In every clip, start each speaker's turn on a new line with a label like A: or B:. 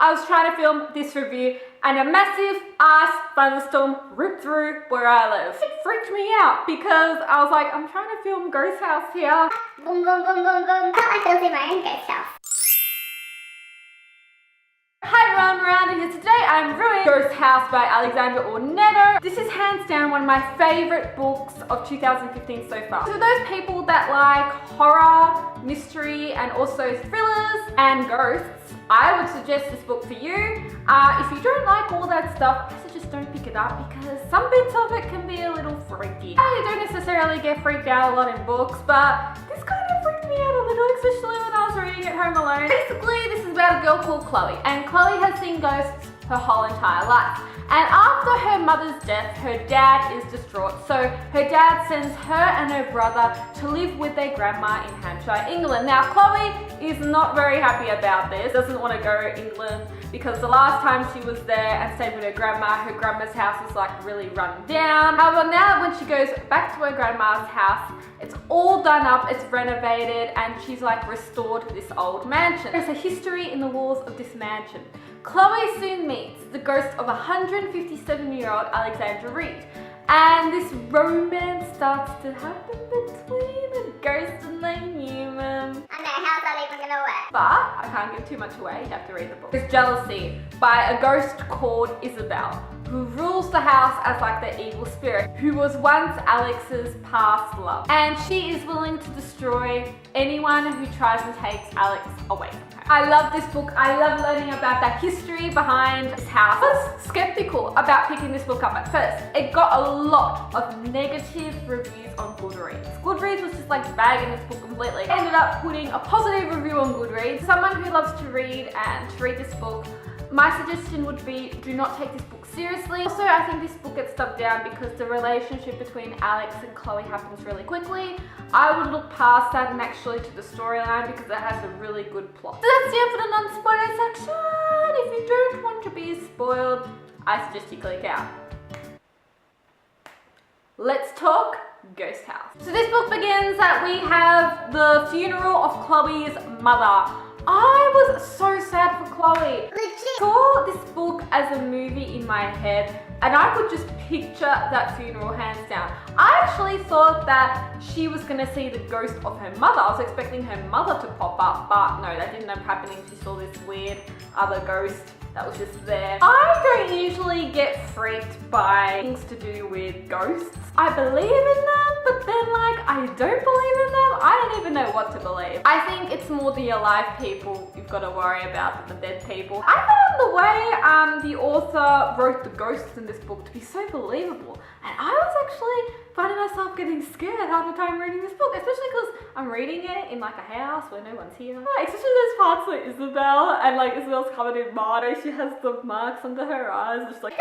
A: I was trying to film this review and a massive ass thunderstorm ripped through where I live. It freaked me out because I was like, I'm trying to film ghost house here.
B: Boom, boom, boom, boom, boom. I felt like building my own ghost house.
A: Hi everyone, Miranda here. Today I'm reviewing Ghost House by Alexandra Adornetto. This is hands down one of my favourite books of 2015 so far. For those people that like horror, mystery and also thrillers and ghosts, I would suggest this book for you. If you don't like all that stuff, I suggest don't pick it up because some bits of it can be a little freaky. I don't necessarily get freaked out a lot in books, but this kind of freaked me out a little, especially when I was reading it home alone. Basically, this is about a girl called Chloe, and Chloe has seen ghosts her whole entire life. And after her mother's death, her dad is distraught, so her dad sends her and her brother to live with their grandma in Hampshire, England. Now, Chloe is not very happy about this, doesn't want to go to England because the last time she was there and stayed with her grandma's house was like really run down. However, now when she goes back to her grandma's house, it's all done up, it's renovated, and she's like restored this old mansion. There's a history in the walls of this mansion. Chloe soon meets the ghost of 157-year-old Alexandra Reed, and this romance starts to happen between the ghost and the human.
B: I know, how's that even gonna work?
A: But I can't give too much away, you have to read the book. There's jealousy by a ghost called Isabel, who rules the house as like the evil spirit, who was once Alex's past love. And she is willing to destroy anyone who tries and takes Alex away from her. I love this book. I love learning about the history behind this house. I was skeptical about picking this book up at first. It got a lot of negative reviews on Goodreads. Goodreads was just like bagging this book completely. I ended up putting a positive review on Goodreads. Someone who loves to read and to read this book, my suggestion would be do not take this book seriously. Also, I think this book gets dubbed down because the relationship between Alex and Chloe happens really quickly. I would look past that and actually to the storyline because it has a really good plot. So that's the end for the non-spoiler section. If you don't want to be spoiled, I suggest you click out. Let's talk Ghost House. So this book begins that we have the funeral of Chloe's mother. I was so sad for Chloe.
B: Legit.
A: Saw this book as a movie in my head and I could just picture that funeral hands down. I actually thought that she was gonna see the ghost of her mother. I was expecting her mother to pop up, but no, that didn't end up happening. She saw this weird other ghost that was just there. I don't usually get freaked by things to do with ghosts. I believe in them, but then like I don't believe in them. I don't even know what to believe. I think it's more the alive people you've got to worry about than the dead people. I found the way the author wrote the ghosts in this book to be so believable, and I was actually finding myself getting scared half the time reading this book, especially because I'm reading it in like a house where no one's here. Especially those parts with Isabel, and like Isabel's covered in mud, she has the marks under her eyes, just like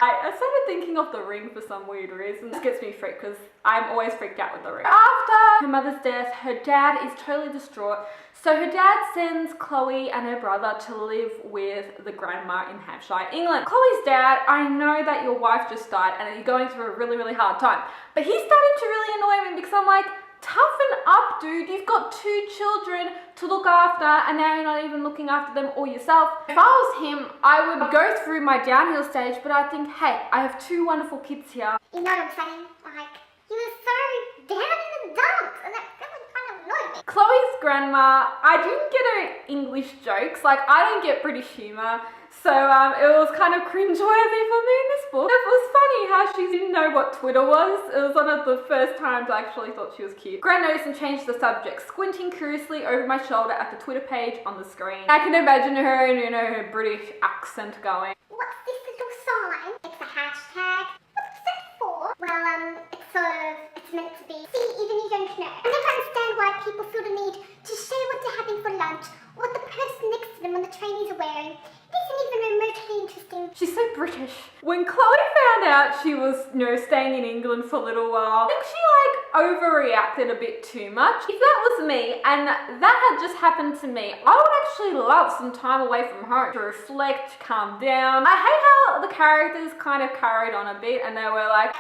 A: I started thinking of The Ring for some weird reason. This gets me freaked because I'm always freaked out with The Ring. After her mother's death, her dad is totally distraught. So her dad sends Chloe and her brother to live with the grandma in Hampshire, England. Chloe's dad, I know that your wife just died and that you're going through a really, really hard time, but he's starting to really annoy me because I'm like, toughen up, dude. You've got 2 children to look after and now you're not even looking after them or yourself. If I was him, I would go through my downhill stage, but I think, hey, I have 2 wonderful kids here.
B: You know what I'm saying? Like, you were so down in the dumps and that really kind of annoyed me.
A: Chloe's grandma, I didn't get her English jokes. Like, I don't get British humour. So it was kind of cringeworthy for me in this book. It was funny how she didn't know what Twitter was. It was one of the first times I actually thought she was cute. Grand notice and changed the subject, squinting curiously over my shoulder at the Twitter page on the screen. I can imagine her in, you know, her British accent going,
B: What's this little sign? It's a hashtag. What's that for? Well, it's meant to be. See, even you don't know. I never understand why people feel the need to show what they're having for lunch or what the person next to them on the train is wearing. It isn't even remotely interesting.
A: she's so British. When Chloe found out she was, you know, staying in England for a little while, I think she like overreacted a bit too much. If that was me and that had just happened to me, I would actually love some time away from home to reflect, calm down. I hate how the characters kind of carried on a bit and they were like,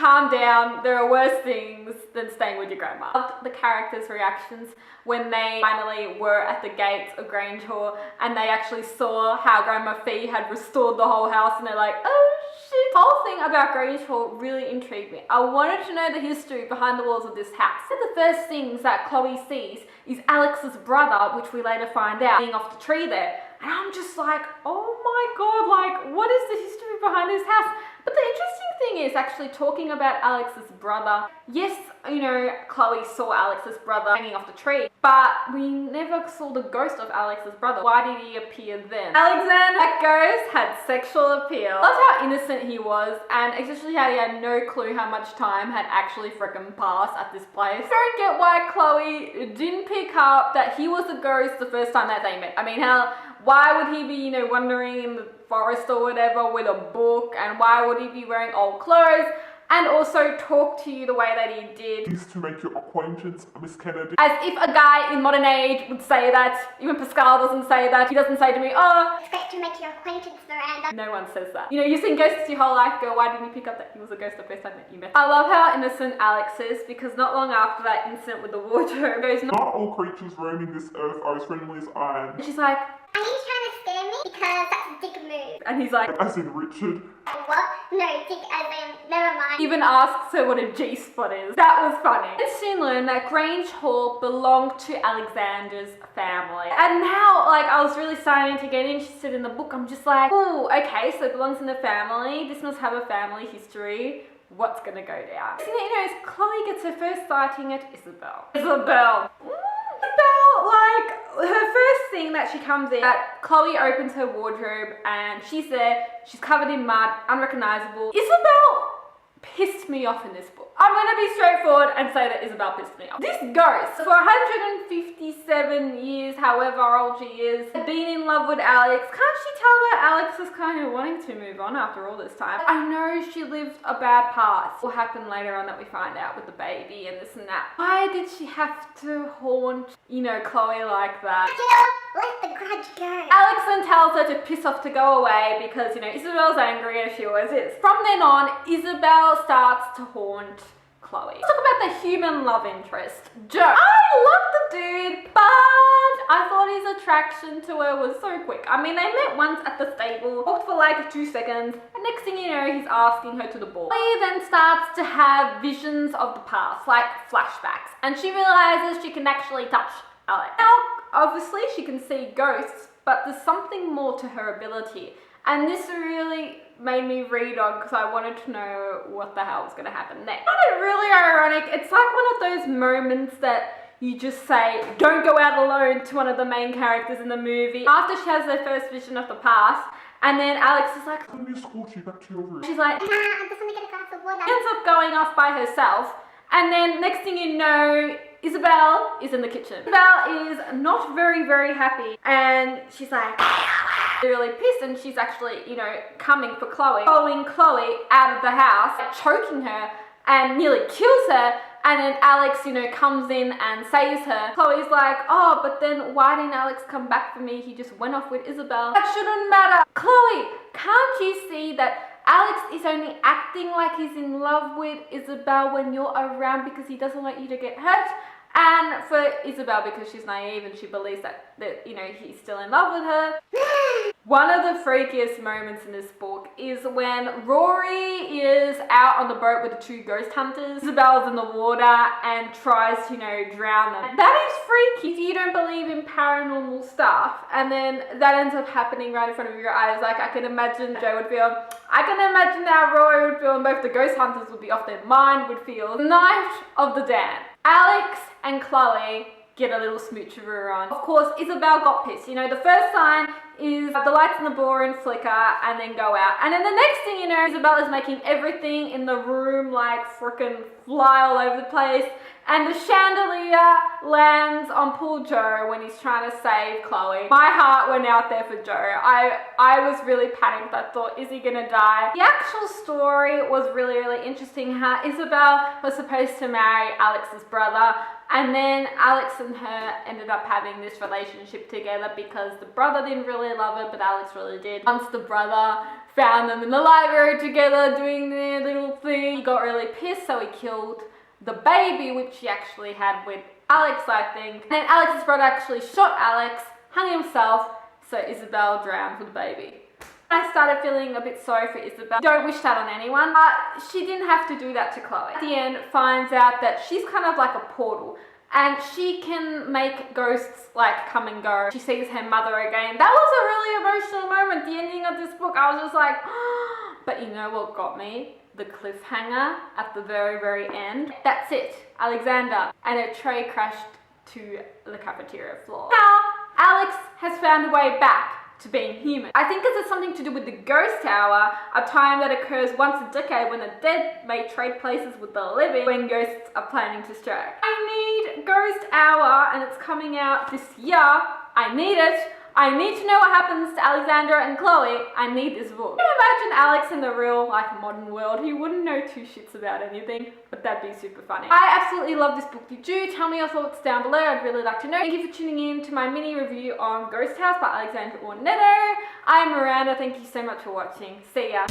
A: calm down, there are worse things than staying with your grandma. I loved the characters' reactions when they finally were at the gates of Grange Hall and they actually saw how Grandma Fee had restored the whole house, and they're like, oh shit. The whole thing about Grange Hall really intrigued me. I wanted to know the history behind the walls of this house. One of the first things that Chloe sees is Alex's brother, which we later find out, being off the tree there. And I'm just like, oh my god, like, what is the history behind this house? But the interesting thing is actually talking about Alex's brother. Yes, you know, Chloe saw Alex's brother hanging off the tree, but we never saw the ghost of Alex's brother. Why did he appear then? Alexander, that ghost, had sexual appeal. That's how innocent he was, and especially how he had no clue how much time had actually freaking passed at this place. I don't get why Chloe didn't pick up that he was a ghost the first time that they met. I mean, hell, why would he be, you know, wandering in the forest or whatever with a book, and why would he be wearing old clothes and also talk to you the way that he did?
C: Pleased to make your acquaintance, Miss Kennedy.
A: As if a guy in modern age would say that. Even Pascal doesn't say that. He doesn't say to me, oh,
B: It's great to make your acquaintance, Miranda.
A: no one says that. You know, you've seen ghosts your whole life. Go, why didn't you pick up that he was a ghost the first time that you met him? I love how innocent Alex is, because not long after that incident with the wardrobe, goes,
C: Not all creatures roaming this earth are as friendly as I am.
A: and she's like,
B: Are you trying to scare me? Because that's a dick move.
A: and he's like,
C: As in Richard.
B: What? No, dick as in, never mind.
A: even asks her what a G-spot is. That was funny. And soon learned that Grange Hall belonged to Alexandra's family. And now, like, I was really starting to get interested in the book. I'm just like, oh, okay, so it belongs in the family. This must have a family history. What's gonna go down? So, you know, Chloe gets her first sighting at Isabel. Isabel, like, her first thing that she comes in, that Chloe opens her wardrobe and she's there, she's covered in mud, unrecognizable. Isabel pissed me off in this book. I'm gonna be straightforward and say that Isabel pissed me off. This ghost, for 157 years, however old she is, been in love with Alex. Can't she tell that Alex is kind of wanting to move on after all this time? I know she lived a bad past. What happened later on that we find out with the baby and this and that. Why did she have to haunt, you know, Chloe like that?
B: Let the grudge go.
A: Alex then tells her to piss off, to go away, because, you know, Isabel's angry as she always is. From then on, Isabel starts to haunt Chloe. Let's talk about the human love interest, Joe. I love the dude, but I thought his attraction to her was so quick. I mean, they met once at the stable, talked for like 2 seconds, and next thing you know, he's asking her to the ball. Chloe then starts to have visions of the past, like flashbacks, and she realizes she can actually touch Alex. Now, obviously, she can see ghosts, but there's something more to her ability. And this really made me read on because I wanted to know what the hell was going to happen next. I find it really ironic. It's like one of those moments that you just say, don't go out alone, to one of the main characters in the movie. After she has her first vision of the past, and then Alex is like,
C: Let me escort you back to your room.
A: she's like,
B: Nah, I'm just gonna get a glass of water.
A: ends up going off by herself. And then next thing you know, Isabel is in the kitchen. Isabel is not very, very happy. And she's like, really pissed, and she's actually, you know, coming for Chloe, following Chloe out of the house, choking her and nearly kills her. And then Alex, you know, comes in and saves her. Chloe's like, oh, but then why didn't Alex come back for me? He just went off with Isabel. That shouldn't matter. Chloe, can't you see that Alex is only acting like he's in love with Isabel when you're around because he doesn't want you to get hurt? And for Isabel, because she's naive and she believes that you know, he's still in love with her. One of the freakiest moments in this book is when Rory is out on the boat with the 2 ghost hunters. Isabel's in the water and tries to, you know, drown them. That is freaky if you don't believe in paranormal stuff. And then that ends up happening right in front of your eyes. Like, I can imagine Joe would feel. I can imagine how Rory would feel, and both the ghost hunters would be off their mind, would feel. Night of the Dan. Alex and Chloe get a little smoocheroo on. Of course, Isabel got pissed. You know, the first sign is the lights in the ballroom flicker and then go out. And then the next thing you know, Isabel is making everything in the room like frickin' fly all over the place. And the chandelier lands on poor Joe when he's trying to save Chloe. My heart went out there for Joe. I was really panicked. I thought, is he gonna die? The actual story was really, really interesting. How Isabel was supposed to marry Alex's brother, and then Alex and her ended up having this relationship together because the brother didn't really love her, but Alex really did. Once the brother found them in the library together doing their little thing. He got really pissed, so he killed the baby, which he actually had with Alex, I think. And then Alex's brother actually shot Alex, hung himself, so Isabel drowned with the baby. I started feeling a bit sorry for Isabel. Don't wish that on anyone, but she didn't have to do that to Chloe. At the end, finds out that she's kind of like a portal, and she can make ghosts like come and go. She sees her mother again. That was a really emotional moment. The ending of this book, I was just like, but you know what got me? The cliffhanger at the very, very end. That's it, Alexandra. And a tray crashed to the cafeteria floor. Now, Alex has found a way back to being human. I think this has something to do with the ghost hour, a time that occurs once a decade when the dead may trade places with the living when ghosts are planning to strike. I need ghost hour, and it's coming out this year. I need it. I need to know what happens to Alexandra and Chloe. I need this book. Can you imagine Alex in the real, like, modern world? He wouldn't know two shits about anything, but that'd be super funny. I absolutely love this book. If you do, tell me your thoughts down below. I'd really like to know. Thank you for tuning in to my mini review on Ghost House by Alexandra Adornetto. I'm Miranda. Thank you so much for watching. See ya.